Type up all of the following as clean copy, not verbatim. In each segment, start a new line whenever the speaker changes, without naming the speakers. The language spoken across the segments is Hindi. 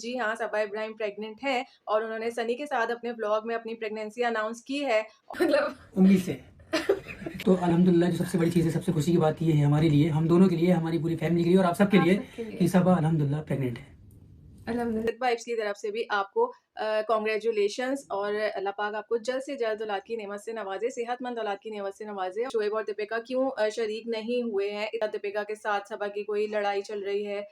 जी हाँ, सबा इब्राहिम प्रेग्नेंट हैं और उन्होंने सनी के साथ अपने व्लॉग में अपनी प्रेगनेंसी अनाउंस की है। मतलब
उम्मीद से। तो अल्हम्दुलिल्लाह जो सबसे बड़ी चीज़ है, सबसे खुशी की बात ये है हमारे लिए, हम दोनों के लिए, हमारी पूरी फैमिली के लिए और आप सबके लिए कि सबा अल्हम्दुलिल्लाह प्रेग्नेंट है।
अल्हम्दुलिल्लाह वाइब्स की तरफ से भी आपको कांग्रेचुलेशंस और अल्लाह पाक आपको जल्द से जल्द औलाद की नेमत से नवाजे, सेहतमंद औलाद की नेमत से नवाजे। शोएब और दीपिका क्यों शरीक नहीं हुए हैं? दीपिका के साथ सबा की कोई लड़ाई चल रही है?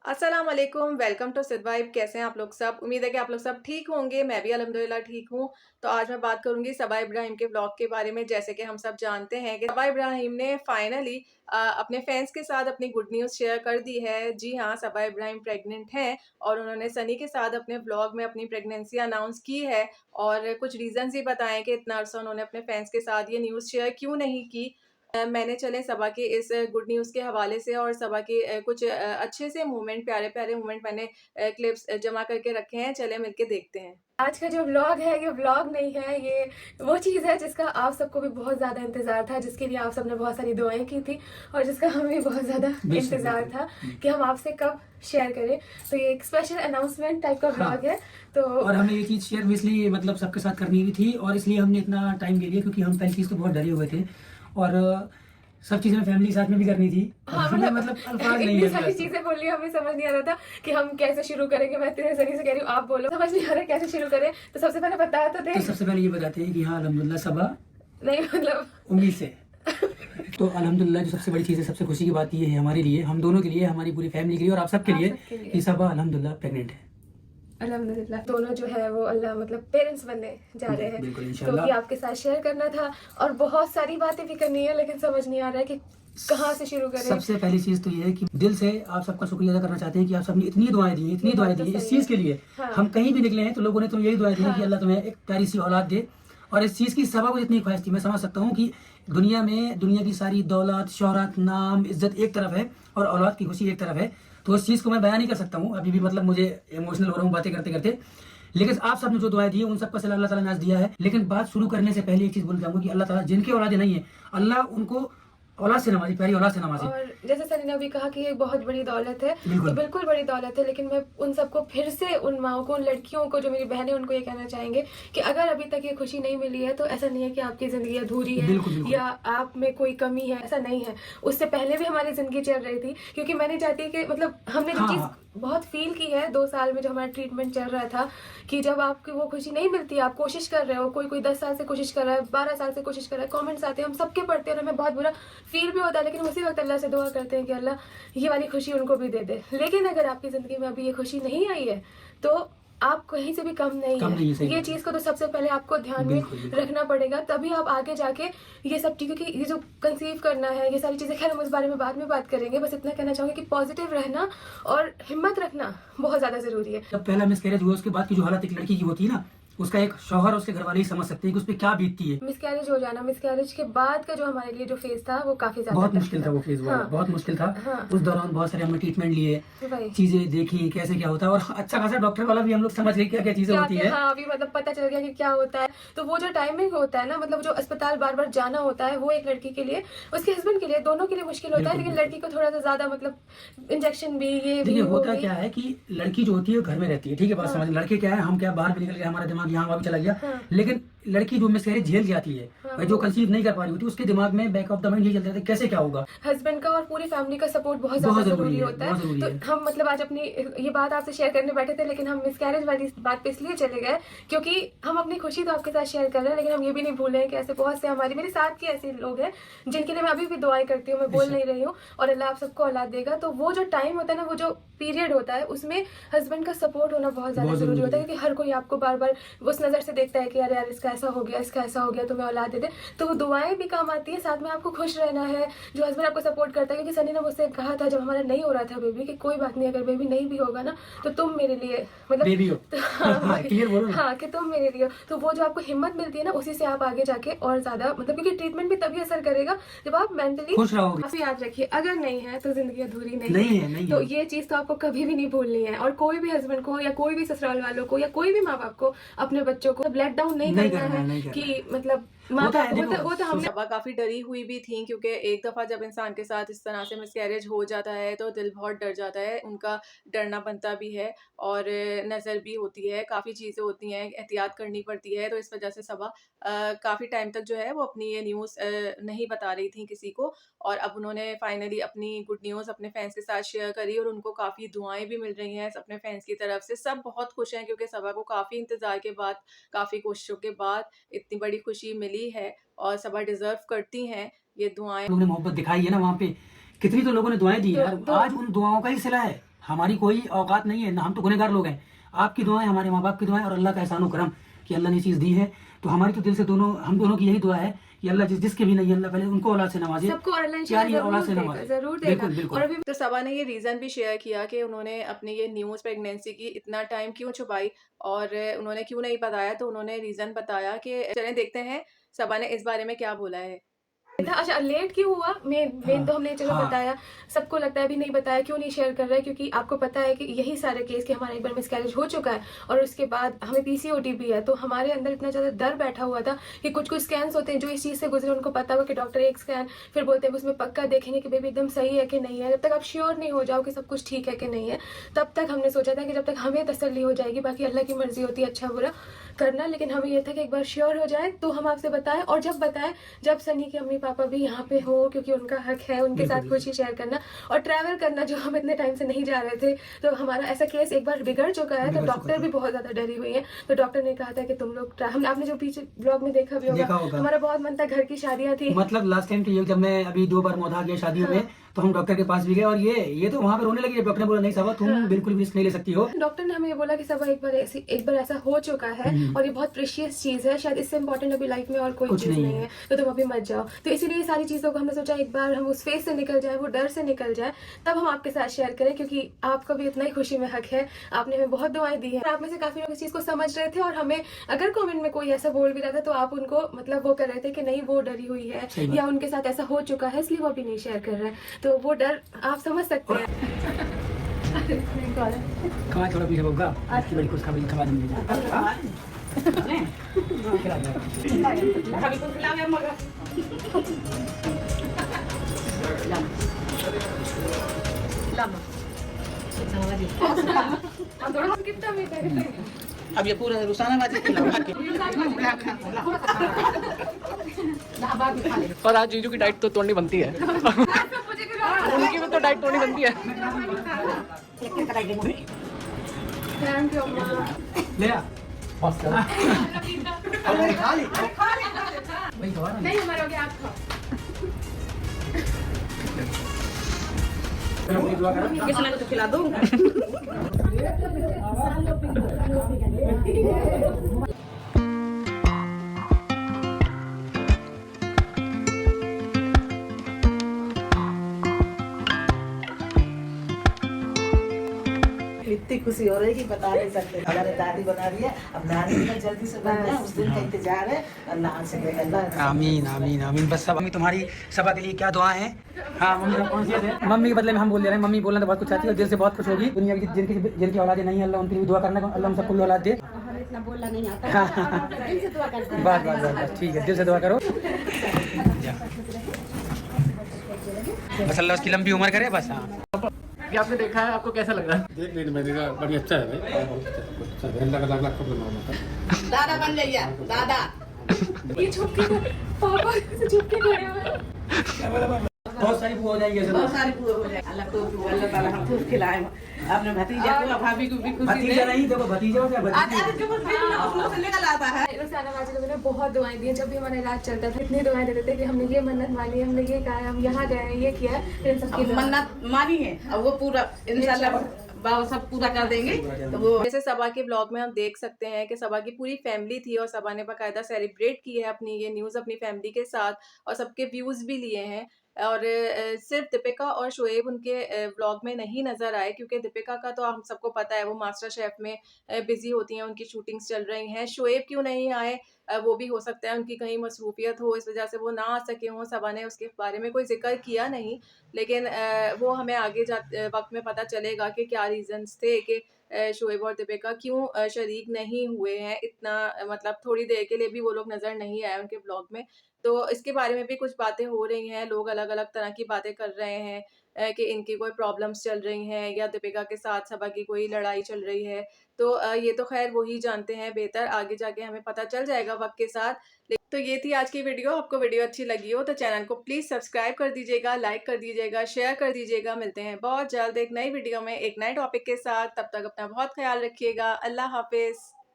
अस्सलाम वालेकुम, वेलकम टू सिद वाइब। कैसे हैं आप लोग सब? उम्मीद है कि आप लोग सब ठीक होंगे। मैं भी अल्हम्दुलिल्लाह ठीक हूँ। तो आज मैं बात करूँगी सबा इब्राहिम के व्लॉग के बारे में। जैसे कि हम सब जानते हैं कि सबा इब्राहिम ने फाइनली अपने फैंस के साथ अपनी गुड न्यूज़ शेयर कर दी है। जी हाँ, सबा इब्राहिम प्रेग्नेंट हैं और उन्होंने सनी के साथ अपने व्लॉग में अपनी प्रेगनेंसी अनाउंस की है और कुछ रीज़न्स भी बताएँ कि इतना अरसा उन्होंने अपने फैंस के साथ ये न्यूज़ शेयर क्यों नहीं की। मैंने चले सबा के इस गुड न्यूज़ के हवाले से और सबा के कुछ अच्छे से मोमेंट, प्यारे-प्यारे मोमेंट मैंने क्लिप्स जमा करके रखे हैं। चलें मिलके देखते हैं।
आज का जो व्लॉग है ये व्लॉग नहीं है, ये वो चीज़ है जिसका आप सबको भी बहुत ज़्यादा इंतज़ार था, जिसके लिए आप सबने बहुत सारी दुआएं की थी और जिसका हमें भी बहुत ज़्यादा इंतज़ार था कि हम आपसे कब शेयर करें। तो ये एक स्पेशल अनाउंसमेंट टाइप का व्लॉग है। तो
और हमें ये चीज़ शेयर इसलिए मतलब सबके साथ करनी भी थी और इसलिए हमने इतना टाइम ले लिया क्योंकि हम पहली चीज़ तो बहुत डरे हुए थे और सब चीज़ें फैमिली के साथ में भी करनी थी।
हाँ,
मतलब अल्फाज नहीं
इतनी
है
सारी चीजें बोल रही, हमें समझ नहीं आ रहा था कि हम कैसे शुरू करेंगे। मैं तेरे सनी से कह रही हूँ आप बोलो, समझ नहीं आ रहा कैसे शुरू करें। तो सबसे पहले बताया तो दे।
तो सबसे पहले ये बताते हैं कि हाँ अल्हम्दुलिल्लाह सबा
नहीं मतलब
उम्मीद से। तो अल्हम्दुलिल्लाह जो सबसे बड़ी चीज़ है, सबसे खुशी की बात ये है हमारे लिए, हम दोनों के लिए, हमारी पूरी फैमिली के लिए और आप सबके लिए कि सबा अल्हम्दुलिल्लाह प्रेग्नेंट है।
अल्हम्दुलिल्लाह दोनों जो है वो अल्लाह मतलब पेरेंट्स बनने जा रहे हैं।
बिल्कुल
तो
इंशाल्लाह।
ये आपके साथ शेयर करना था और बहुत सारी बातें भी करनी है, लेकिन समझ नहीं आ रहा है कि कहाँ से शुरू करें।
सबसे पहली चीज तो ये है कि दिल से आप सबका शुक्रिया अदा करना चाहते हैं कि आप सबने इतनी दुआएं दी, इतनी दुआएं दी इस चीज के लिए।
हाँ।
हम कहीं भी निकले हैं तो लोगों ने तुम्हें यही दुआएं दी कि अल्लाह तुम्हें एक प्यारी सी औलाद दे और इस चीज की सबा को जितनी ख्वाहिश थी, मैं समझ सकता हूँ कि दुनिया में दुनिया की सारी दौलत, शोहरत, नाम, इज्जत एक तरफ है और औलाद की खुशी एक तरफ है। तो उस चीज को मैं बयान नहीं कर सकता हूँ, अभी भी मतलब मुझे इमोशनल हो रहा हूँ बातें करते करते। लेकिन आप सबने जो दुआएं दी है उन सबका सिला अल्लाह ताला ने आज दिया है। लेकिन बात शुरू करने से पहले एक चीज बोल जाऊंगा कि अल्लाह ताला जिनके औलादे नहीं है अल्लाह उनको औलाद से नवाजी, प्यारी औलाद से नवाजी।
और जैसे सनी ने अभी कहा कि ये बहुत बड़ी दौलत है,
बिल्कुल।
तो बिल्कुल बड़ी दौलत है। लेकिन मैं उन सबको फिर से, उन माओं को, उन लड़कियों को जो मेरी बहनें, उनको ये कहना चाहेंगे कि अगर अभी तक ये खुशी नहीं मिली है तो ऐसा नहीं है कि आपकी जिंदगी अधूरी है।
बिल्कुल, बिल्कुल।
या आप में कोई कमी है, ऐसा नहीं है। उससे पहले भी हमारी जिंदगी चल रही थी, क्योंकि मैं नहीं चाहती कि मतलब हमने जो चीज बहुत फील की है 2 साल में जो हमारा ट्रीटमेंट चल रहा था, कि जब आपकी वो खुशी नहीं मिलती, आप कोशिश कर रहे हो, कोई 10 साल से कोशिश कर रहा है, 12 साल से कोशिश कर रहा है, कमेंट्स आते हैं, हम सबके पढ़ते हैं और हमें बहुत बुरा फील भी होता है। लेकिन उसी वक्त अल्लाह से दुआ करते हैं कि अल्लाह ये वाली खुशी उनको भी दे दे। लेकिन अगर आपकी जिंदगी में अभी ये खुशी नहीं आई है तो आप कहीं से भी कम नहीं है। ये चीज को तो सबसे पहले आपको ध्यान में रखना पड़ेगा, तभी आप आगे जाके ये सब चीजें, क्योंकि ये जो कंसीव करना है, ये सारी चीजें, खैर हम इस बारे में बाद में बात करेंगे। बस इतना कहना चाहूंगी कि पॉजिटिव रहना और हिम्मत रखना बहुत ज्यादा जरूरी है।
जब पहला मिसकैरेज हुआ उसके बाद की जो हालत एक लड़की की होती है ना, उसका एक शौहर उसके घर वाले ही समझ सकते हैं कि उस पर क्या बीतती है।
मिसकैरेज हो जाना, मिसकैरेज के बाद का जो हमारे लिए जो फेज था वो काफी ज्यादा
बहुत मुश्किल था वो फेज।
हाँ।
बहुत मुश्किल था।
हाँ।
उस दौरान बहुत सारे हमने ट्रीटमेंट लिए,
वही।
चीजें देखी कैसे क्या होता है और अच्छा खासा डॉक्टर वाला भी हम लोग समझ गए क्या क्या चीजें होती है।
हाँ, अभी मतलब पता चल गया कि क्या होता है। तो वो जो टाइमिंग होता है ना, मतलब जो अस्पताल बार बार जाना होता है, वो एक लड़की के लिए, उसके हस्बैंड के लिए, दोनों के लिए मुश्किल होता है। लेकिन लड़की को थोड़ा सा ज्यादा मतलब इंजेक्शन भी, ये भी
होता क्या है कि लड़की जो होती है घर में रहती है, ठीक है बात समझ। लड़के क्या है, हम क्या बाहर भी निकल गए, हमारा दिमाग यहाँ वहाँ भी चला गया। लेकिन लड़की जो मिसकैरेज झेल जाती है, जो कंसीव नहीं कर पा रही होती, उसके दिमाग में बैक ऑफ द माइंड ये चलता है कैसे क्या होगा।
हस्बैंड का और पूरी फैमिली का सपोर्ट बहुत ज्यादा जरूरी होता है। तो हम मतलब आज अपनी ये बात आपसे शेयर करने बैठे थे, लेकिन हम मिसकैरेज वाली बात पे इसलिए चले गए क्योंकि हम अपनी खुशी तो आपके साथ शेयर कर रहे हैं, लेकिन हम ये भी नहीं भूल रहे हैं कि ऐसे बहुत से हमारे मेरे साथ के ऐसे लोग हैं जिनके लिए मैं अभी भी दुआएं करती हूँ, मैं बोल नहीं रही हूँ। और अल्लाह आप सबको औलाद देगा। तो वो जो टाइम होता है ना, वो जो पीरियड होता है, उसमें हस्बैंड का सपोर्ट होना बहुत ज्यादा जरूरी होता है, क्योंकि हर कोई आपको बार बार उस नजर से देखता है कि अरे यार इसका ऐसा हो गया, इसका ऐसा हो गया, तुम्हें औलाद दे दे। तो वो दुआएं भी काम आती है, साथ में आपको खुश रहना है, जो हस्बैंड आपको सपोर्ट करता है। क्योंकि सनी ने मुझसे कहा था जब हमारा नहीं हो रहा था बेबी, कि कोई बात नहीं, अगर बेबी नहीं भी होगा ना तो तुम मेरे लिए मतलब बेबी हो। हाँ, कि तुम मेरे लिए। तो वो जो आपको हिम्मत मिलती है ना, उसी से आप आगे जाके और ज्यादा मतलब, क्योंकि ट्रीटमेंट भी तभी असर करेगा जब आप मेंटली
खुश रहोगे।
आप याद रखिए, अगर नहीं है तो जिंदगी अधूरी नहीं है। तो ये चीज तो आपको कभी भी नहीं भूलनी है। और कोई भी हस्बैंड को या कोई भी ससुराल वालों को या कोई भी माँ बाप को अपने बच्चों को लेट डाउन नहीं करना है कि मतलब
होता है देखो।
वो तो हमने
सबा काफ़ी डरी हुई भी थी क्योंकि एक दफ़ा जब इंसान के साथ इस तरह से मिसकैरेज हो जाता है तो दिल बहुत डर जाता है, उनका डरना बनता भी है और नज़र भी होती है, काफ़ी चीज़ें होती हैं, एहतियात करनी पड़ती है, तो इस वजह से सबा काफ़ी टाइम तक जो है वो अपनी ये न्यूज़ नहीं बता रही थी किसी को और अब उन्होंने फाइनली अपनी गुड न्यूज़ अपने फैंस के साथ शेयर करी और उनको काफ़ी दुआएँ भी मिल रही हैं अपने फैंस की तरफ से। सब बहुत खुश हैं क्योंकि सबा को काफ़ी इंतज़ार के बाद, काफ़ी कोशिशों के बाद इतनी बड़ी खुशी मिली है और सबा डिज़र्व करती हैं ये दुआएँ।
लोगों ने मोहब्बत दिखाई है ना वहाँ पे, कितनी तो लोगों ने दुआएं दी
तो,
यार,
तो
आज उन दुआओं का ही सिला है। हमारी कोई औकात नहीं है ना, हम तो गुनहगार लोग हैं। आपकी दुआएं, हमारे माँ बाप की दुआएं और अल्लाह का एहसान करम कि अल्लाह ने चीज़ दी है, तो हमारी तो दिल से दोनों, हम दोनों की यही दुआ है कि अल्लाह जिसके भी नहीं, अल्लाह पहले उनको औलाद से नवाजे,
सबको और अल्लाह
प्यारी
इंशाल्लाह
औलाद से
ज़रूर देगा,
नवाजे।
ज़रूर देगा।
बिल्कुल
और
बिल्कुल।
अभी
तो सबा ने ये रीज़न भी शेयर किया कि उन्होंने अपनी ये न्यूज़ प्रेगनेंसी की इतना टाइम क्यों छुपाई और उन्होंने क्यों नहीं बताया, तो उन्होंने रीज़न बताया कि चलें देखते हैं सबा ने इस बारे में क्या बोला है।
था अच्छा लेट क्यों हुआ मेन तो हमने चलो
हाँ।
बताया, सबको लगता है अभी नहीं बताया, क्यों नहीं शेयर कर रहा है, क्योंकि आपको पता है कि यही सारे केस कि हमारा एक बार मिसकैरेज हो चुका है और उसके बाद हमें पीसीओडी भी है, तो हमारे अंदर इतना ज्यादा डर बैठा हुआ था कि कुछ कुछ स्कैन्स होते हैं जो इस चीज से गुजरे उनको पता हुआ कि डॉक्टर एक स्कैन फिर बोलते हैं उसमें पक्का देखेंगे कि बेबी एकदम सही है कि नहीं है। जब तक आप श्योर नहीं हो जाओ कि सब कुछ ठीक है कि नहीं है, तब तक हमने सोचा था कि जब तक हमें तसल्ली हो जाएगी, बाकी अल्लाह की मर्जी होती है अच्छा बुरा करना, लेकिन हमें ये था कि एक बार श्योर हो जाए तो हम आपसे बताएं। और जब बताएं जब सनी के अम्मी पापा भी यहाँ पे हो, क्योंकि उनका हक है उनके साथ खुशी शेयर करना और ट्रैवल करना, जो हम इतने टाइम से नहीं जा रहे थे। तो हमारा ऐसा केस एक बार बिगड़ चुका है, तो डॉक्टर भी बहुत ज्यादा डरी हुई है। तो डॉक्टर ने कहा था कि तुम लोग हम आपने जो पीछे ब्लॉग में देखा भी
देखा
होगा,
होगा।
हमारा बहुत मन था, घर की शादियां थी,
मतलब लास्ट टाइम की जब मैं अभी 2 बार मौधा गया शादियों में, तो हम डॉक्टर के पास भी गए और ये तो वहाँ पे रोने लगी जब डॉक्टर ने बोला नहीं साहब तुम बिल्कुल भी रिस्क नहीं ले सकती हो।
डॉक्टर ने हमें ये बोला कि सब एक बार ऐसा हो चुका है और ये बहुत प्रेशियस चीज है, शायद इससे इम्पोर्टेंट अभी लाइफ में और कोई
कुछ
चीज
नहीं
नहीं
है।
है, तो तुम अभी मत जाओ। तो इसीलिए सारी चीजों को हमने सोचा एक बार हम उस फेज से निकल जाए, वो डर से निकल जाए, तब हम आपके साथ शेयर करें, क्योंकि आपका भी इतना ही खुशी में हक है। आपने हमें बहुत दुआएं दी है, आप में से काफी लोग इस चीज को समझ रहे थे और हमें अगर कमेंट में कोई ऐसा बोल भी रहा था तो आप उनको मतलब वो कर रहे थे कि नहीं वो डरी हुई है या उनके साथ ऐसा हो चुका है इसलिए वो अभी नहीं शेयर कर रहे हैं, तो वो डर आप समझ सकते हैं।
कहाँ थोड़ा पीछे होगा आज की बड़ी खुशखबरी खबर मिल
कितना मीठा है।
अब ये पूरा रुसानाबादी खिलाओ
और आज जीजू की डाइट तो तोड़नी बनती है उनकी भी तो डाइट तोड़नी बनती है।
थैंक यू अम्मा।
ले आ
नहीं हमारा हो गया, आप खाओ।
किसने तो खिला दूँ इतनी खुशी हो रही है कि बता नहीं सकते। हमारे दादी बना रही है, अब नानी का जल्दी से बन जाए, उस दिन का इंतजार है। अल्लाह से अल्लाह
आमीन आमीन आमीन। बस सब मम्मी तुम्हारी सभा के लिए क्या दुआ है? हाँ मम्मी कौन सी है? मम्मी के बदले में हम बोल दे रहे हैं, मम्मी बोलना तो बहुत कुछ चाहती है और दिल से बहुत खुश होगी। दुनिया की जिनकी औलादे नहीं है अल्लाह उनकी भी दुआ करना, अल्लाह हम सबको भी औलाद दे।
इतना बोलना नहीं आता, दिल से दुआ करते हैं।
बस ठीक है, दिल से दुआ करो। बस अल्लाह उसकी लंबी उम्र करे बस। हाँ
ये आपने देखा है, आपको कैसा लग रहा है?
देख लेने मैंने कहा बड़ी अच्छा है भाई, बहुत अच्छा है। अल्लाह का लाख लाख शुक्र मानो।
दादा बन जाइए दादा।
ये छुप के पापा से छुप के खड़े हुए।
बहुत सारी बुआ हो जाएंगी ऐसे तो।
बहुत सारी पूरे हो जाए। अल्लाह ताला हम खूब खिलाए। आपने भतीजा को भाभी को भी खुशी
भतीजा नहीं देखो, भतीजा हो क्या भतीजा।
आज जो उसमें से निकल आता है।
रोजाना बाजी लोगों ने बहुत दुआएं दी, जब भी हमारा इलाज चलता था इतनी दुआएं देते थे कि हमने ये मन्नत मानी, हमने ये कहा, हम यहाँ गए, ये किया, फिर इन सबकी दुआ।
मन्नत मानी है अब वो पूरा इंशाल्लाह बाबा सब पूरा कर देंगे। तो वो
जैसे सबा के ब्लॉग में हम देख सकते हैं कि सबा की पूरी फैमिली थी और सबा ने बाकायदा सेलिब्रेट की है अपनी ये न्यूज़ अपनी फैमिली के साथ और सबके व्यूज़ भी लिए हैं। और सिर्फ दीपिका और शोएब उनके व्लॉग में नहीं नज़र आए, क्योंकि दीपिका का तो हम सबको पता है वो मास्टर शेफ में बिज़ी होती हैं, उनकी शूटिंग्स चल रही हैं। शोएब क्यों नहीं आए वो भी हो सकता है उनकी कहीं मसरूफियत हो, इस वजह से वो ना आ सके हों। सबा ने उसके बारे में कोई ज़िक्र किया नहीं, लेकिन वो हमें आगे वक़्त में पता चलेगा कि क्या रीज़न्स थे कि शोएब और दीपिका क्यों शरीक नहीं हुए हैं। इतना मतलब थोड़ी देर के लिए भी वो लोग नज़र नहीं आए उनके व्लॉग में। तो इसके बारे में भी कुछ बातें हो रही हैं, लोग अलग-अलग तरह की बातें कर रहे हैं कि इनकी कोई प्रॉब्लम्स चल रही हैं या दीपिका के साथ सबा की कोई लड़ाई चल रही है। तो ये तो ख़ैर वो ही जानते हैं बेहतर, आगे जाके हमें पता चल जाएगा वक़्त के साथ। तो ये थी आज की वीडियो। आपको वीडियो अच्छी लगी हो तो चैनल को प्लीज़ सब्सक्राइब कर दीजिएगा, लाइक कर दीजिएगा, शेयर कर दीजिएगा। मिलते हैं बहुत जल्द एक नई वीडियो में एक नए टॉपिक के साथ। तब तक अपना बहुत ख़्याल रखिएगा। अल्लाह हाफ़िज़।